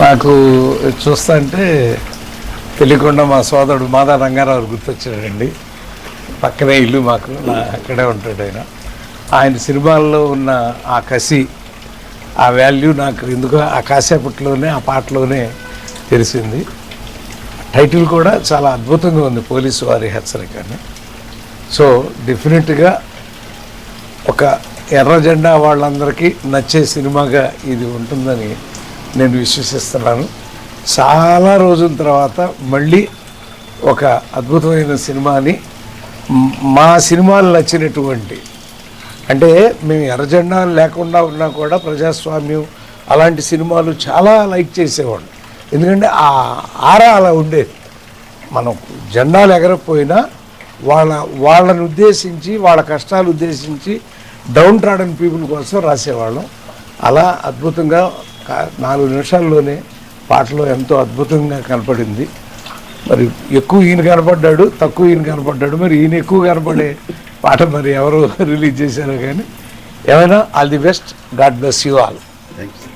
నాకు చూస్తా అంటే తెలియకుండా మా సోదరుడు మాదా రంగారావు గుర్తొచ్చాడండి. పక్కనే ఇల్లు మాకు, అక్కడే ఉంటాడు ఆయన. ఆయన సినిమాల్లో ఉన్న ఆ కసి, ఆ వాల్యూ నాకు ఎందుకో ఆ కాసేపట్లోనే ఆ పాటలోనే తెలిసింది. టైటిల్ కూడా చాలా అద్భుతంగా ఉంది, పోలీసు వారి హెచ్చరిక అని. సో డెఫినెట్గా ఒక ఎర్ర జెండా వాళ్ళందరికీ నచ్చే సినిమాగా ఇది ఉంటుందని నేను విశ్వసిస్తున్నాను. చాలా రోజుల తర్వాత మళ్ళీ ఒక అద్భుతమైన సినిమాని, మా సినిమాలు నచ్చినటువంటి, అంటే మేము ఎర్రజెండా లేకుండా ఉన్నా కూడా ప్రజాస్వామ్యం అలాంటి సినిమాలు చాలా లైక్ చేసేవాడు. ఎందుకంటే ఆ ఆరా అలా ఉండేది. మనం జెండాలు ఎగరకపోయినా వాళ్ళని ఉద్దేశించి, వాళ్ళ కష్టాలు ఉద్దేశించి డౌన్ ట్రాడన్ పీపుల్ కోసం రాసేవాళ్ళం. అలా అద్భుతంగా 4 నిమిషాల్లోనే పాటలో ఎంతో అద్భుతంగా కనపడింది. మరి ఎక్కువ ఈయన కనపడ్డాడు, తక్కువ ఈయన కనపడ్డాడు. మరి ఈయన ఎక్కువ కనపడే పాట మరి ఎవరు రిలీజ్ చేశారో కానీ, ఏమైనా all the best. God bless you all. Thank you.